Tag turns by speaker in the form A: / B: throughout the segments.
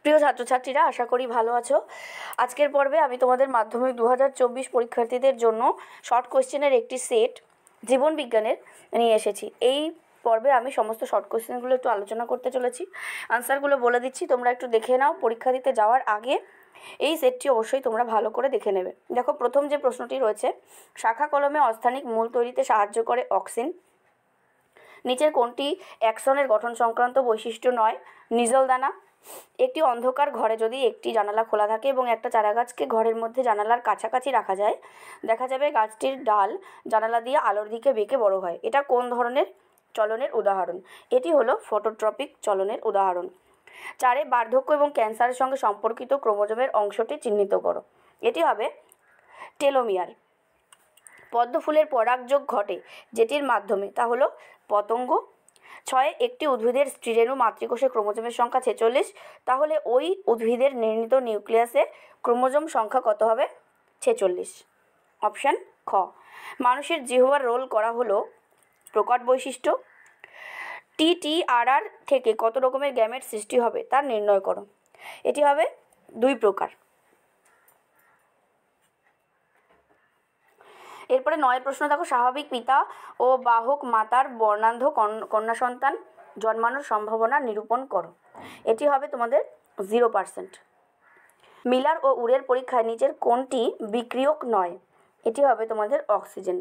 A: প্রিয় ছাত্রছাত্রীরা, আশা করি ভালো আছো। আজকের পর্বে আমি তোমাদের মাধ্যমিক 2024 পরীক্ষার্থীদের জন্য শর্ট কোশ্চেনের একটি সেট জীবন বিজ্ঞানের নিয়ে এসেছি। এই পর্বে আমি সমস্ত শর্ট কোশ্চেনগুলো একটু আলোচনা করতে চলেছি। আনসারগুলো বলে দিচ্ছি, তোমরা একটু দেখে নাও। পরীক্ষা দিতে যাওয়ার আগে এই সেটটি অবশ্যই তোমরা ভালো করে দেখে নেবে। দেখো, প্রথম যে প্রশ্নটি রয়েছে, শাখা কলমে অস্থানিক মূল তৈরিতে সাহায্য করে অক্সিন। নিচের কোনটি অ্যাক্সনের গঠন সংক্রান্ত বৈশিষ্ট্য নয়? নিজল দানা। একটি অন্ধকার ঘরে যদি একটি জানালা খোলা থাকে এবং একটা চারাগাছকে ঘরের মধ্যে জানালার কাছাকাছি রাখা যায়, দেখা যাবে গাছটির ডাল জানালা দিয়ে আলোর দিকে বেঁকে বড় হয়। এটা কোন ধরনের চলনের উদাহরণ? এটি হলো ফটোট্রপিক চলনের উদাহরণ। 4 বার্ধক্য এবং ক্যান্সারের সঙ্গে সম্পর্কিত ক্রোমোজোমের অংশটি চিহ্নিত করো। এটি হবে টেলোমিয়ার। পদ্ম ফুলের পরাগযোগ ঘটে যেটির মাধ্যমে, তা হলো পতঙ্গ। 6 একটি উদ্ভিদের স্ত্রীরেণু মাতৃকোষে ক্রোমোজোমের সংখ্যা 46, তাহলে ওই উদ্ভিদের নির্ণীত নিউক্লিয়াসে ক্রোমোজোম সংখ্যা কত হবে? 46। অপশান খ। মানুষের জিহ্বার রোল করা হলো প্রকট বৈশিষ্ট্য। TTRR থেকে কত রকমের গ্যামেট সৃষ্টি হবে তা নির্ণয় করো। এটি হবে 2 প্রকার। এরপরে 9 প্রশ্ন দেখো, স্বাভাবিক পিতা ও বাহক মাতার বর্ণান্ধ কন্যা সন্তান জন্মানোর সম্ভাবনা নিরূপণ করো। এটি হবে তোমাদের 0%। মিলার ও উরের পরীক্ষায় নিচের কোনটি বিক্রিয়ক নয়? এটি হবে তোমাদের অক্সিজেন।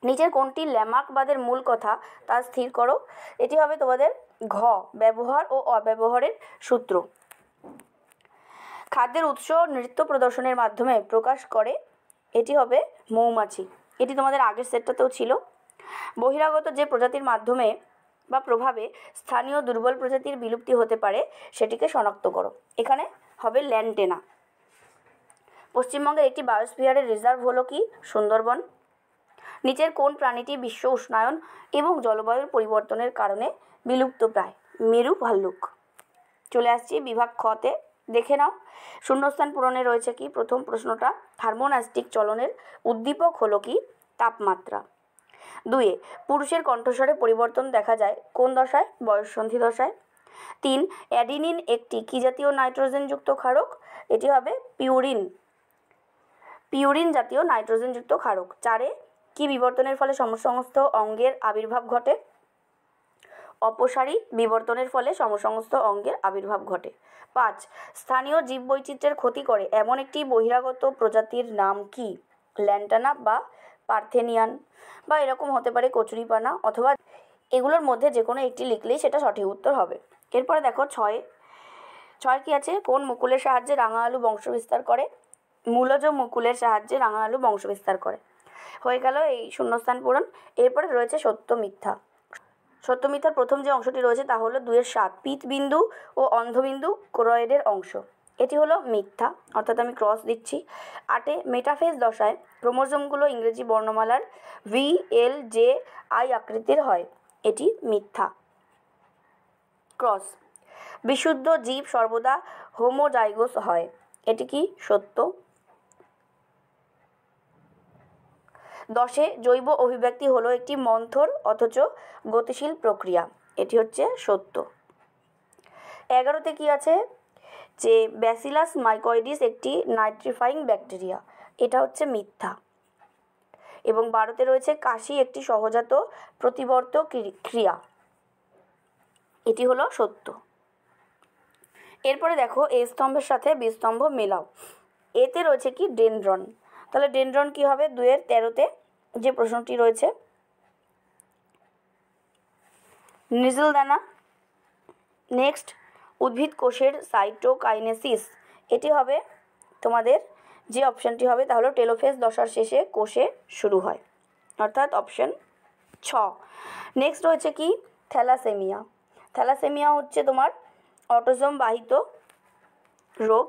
A: নিচের কোনটি ল্যামার্কবাদের মূল কথা তা স্থির করো। এটি হবে তোমাদের ঘ, ব্যবহার ও অব্যবহারের সূত্র। খাদ্যের উৎস নৃত্য প্রদর্শনের মাধ্যমে প্রকাশ করে। এটি হবে মৌমাছি। এটি তোমাদের আগের সেটটাতেও ছিল। বহিরাগত যে প্রজাতির মাধ্যমে বা প্রভাবে স্থানীয় দুর্বল প্রজাতির বিলুপ্তি হতে পারে সেটিকে শনাক্ত করো। এখানে হবে ল্যান্টেনা। পশ্চিমবঙ্গের একটি বায়োস্ফিয়ারের রিজার্ভ হলো কি? সুন্দরবন। নিচের কোন প্রাণীটি বিশ্ব উষ্ণায়ন এবং জলবায়ুর পরিবর্তনের কারণে বিলুপ্ত প্রায়? মেরু ভাল্লুক। চলে আসছি বিভাগ খতে, দেখে নাও। শূন্যস্থান পূরণে রয়েছে কি? প্রথম প্রশ্নটা, থার্মোনাস্টিক চলনের উদ্দীপক হলো কি? তাপমাত্রা। 2 পুরুষের কণ্ঠস্বরে পরিবর্তন দেখা যায় কোন দশায়? বয়ঃসন্ধি দশায়। 3 অ্যাডিনিন একটি কি জাতীয় নাইট্রোজেনযুক্ত ক্ষারক? এটি হবে পিউরিন। পিউরিন জাতীয় নাইট্রোজেনযুক্ত ক্ষারক। 4 কি বিবর্তনের ফলে সমসমস্ত অঙ্গের আবির্ভাব ঘটে? অপসারী বিবর্তনের ফলে সমসমস্ত অঙ্গের আবির্ভাব ঘটে। 5 স্থানীয় জীববৈচিত্র্যের ক্ষতি করে এমন একটি বহিরাগত প্রজাতির নাম কি? ল্যান্টানা বা পার্থেনিয়ান, বা এরকম হতে পারে কচুরিপানা, অথবা এগুলোর মধ্যে যে কোনো একটি লিখলেই সেটা সঠিক উত্তর হবে। এরপরে দেখো 6 কি আছে? কোন মুকুলের সাহায্যে রাঙা আলু বংশবিস্তার করে? মূলজ মুকুলের সাহায্যে রাঙা আলু বংশবিস্তার করে। হয়ে গেল এই শূন্যস্থান পূরণ। এরপরে রয়েছে সত্য মিথ্যা। সত্য মিথ্যার প্রথম যে অংশটি রয়েছে তা হলো 2-7 পিতবিন্দু ও অন্ধবিন্দু ক্রয়েডের অংশ। এটি হলো মিথ্যা, অর্থাৎ আমি ক্রস দিচ্ছি। 8 মেটাফেজ দশায় ক্রোমোজোমগুলো ইংরেজি বর্ণমালার VLJI আকৃতির হয়। এটি মিথ্যা, ক্রস। বিশুদ্ধ জীব সর্বদা হোমোজাইগোস হয়। এটি কি? সত্য। 10 জৈব অভিব্যক্তি হলো একটি মন্থর অথচ গতিশীল প্রক্রিয়া। এটি হচ্ছে সত্য। 11তে কি আছে? যে ব্যাসিলাস মাইকয়েডিস একটি নাইট্রিফাইং ব্যাকটেরিয়া। এটা হচ্ছে মিথ্যা। এবং 12তে রয়েছে কাশি একটি সহজাত প্রতিবর্ত ক্রিয়া। এটি হলো সত্য। এরপরে দেখো, এ স্তম্ভের সাথে বি স্তম্ভ মেলাও। এতে রয়েছে কি? ডেনড্রন। তাহলে ডেনড্রন কি হবে? 2-13তে যে প্রশ্নটি রয়েছে, নিজল দানা। নেক্সট, উদ্ভিদ কোষের সাইটোকাইনেসিস। এটি হবে তোমাদের যে অপশানটি হবে তা হলো টেলোফেজ দশার শেষে কোষে শুরু হয়, অর্থাৎ অপশান 6। নেক্সট রয়েছে কি? থ্যালাসেমিয়া। থ্যালাসেমিয়া হচ্ছে তোমার অটোজোম বাহিত রোগ।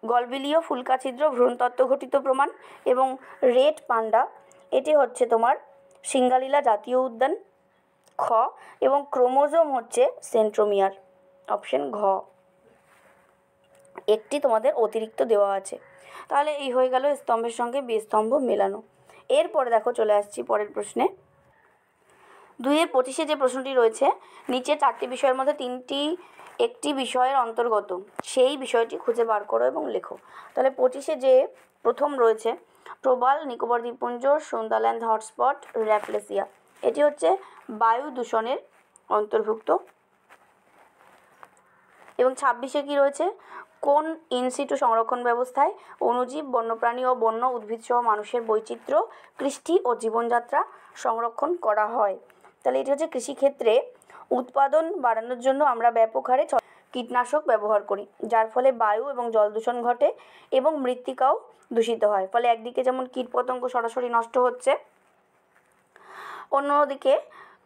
A: গলবিলীয় ফুলকাছিদ্র ভ্রূণতত্ত্ব ঘটিত প্রমাণ। এবং রেড পান্ডা, এটি হচ্ছে তোমার সিঙ্গালীলা জাতীয় উদ্যান। খ। এবং ক্রোমোজোম হচ্ছে সেন্ট্রোমিয়ার। অপশন ঘ। একটি তোমাদের অতিরিক্ত দেওয়া আছে। তাহলে এই হয়ে গেল স্তম্ভের সঙ্গে বি স্তম্ভ মেলানো। এরপরে দেখো, চলে আসছি পরের প্রশ্নে। 2-এর 25-এ যে প্রশ্নটি রয়েছে, নিচে 4টি বিষয়ের মধ্যে 3টি একটি বিষয়ের অন্তর্গত, সেই বিষয়টি খুঁজে বার করো এবং লেখো। তাহলে 25-এ যে প্রথম রয়েছে প্রবাল নিকোবর দ্বীপপুঞ্জ, সুন্দারল্যান্ড হটস্পট, র্যাফলেসিয়া, এটি হচ্ছে বায়ু দূষণের অন্তর্ভুক্ত। এবং 26-এ কী রয়েছে, কোন ইনসিটু সংরক্ষণ ব্যবস্থায় অণুজীব, বন্যপ্রাণী ও বন্য উদ্ভিদসহ মানুষের বৈচিত্র্য, কৃষ্টি ও জীবনযাত্রা সংরক্ষণ করা হয়। তাহলে এটি হচ্ছে কৃষিক্ষেত্রে উৎপাদন বাড়ানোর জন্য আমরা ব্যাপক হারে কীটনাশক ব্যবহার করি, যার ফলে বায়ু এবং জল দূষণ ঘটে এবং মৃত্তিকাও দূষিত হয়। ফলে একদিকে যেমন কীটপতঙ্গ সরাসরি নষ্ট হচ্ছে, অন্যদিকে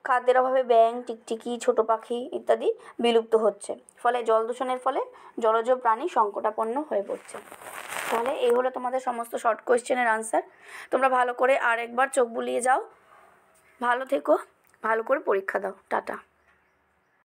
A: খাদ্যের অভাবে ব্যাঙ, টিকটিকি, ছোট পাখি ইত্যাদি বিলুপ্ত হচ্ছে। ফলে জল দূষণের ফলে জলজ প্রাণী সংকটাপন্ন হয়ে পড়ছে। তাহলে এই হলো তোমাদের সমস্ত শর্ট কোয়েশ্চেনের আনসার। তোমরা ভালো করে আর একবার চোখ বুলিয়ে যাও, ভালো থেকো, ভালো করে পরীক্ষা দাও। টাটা।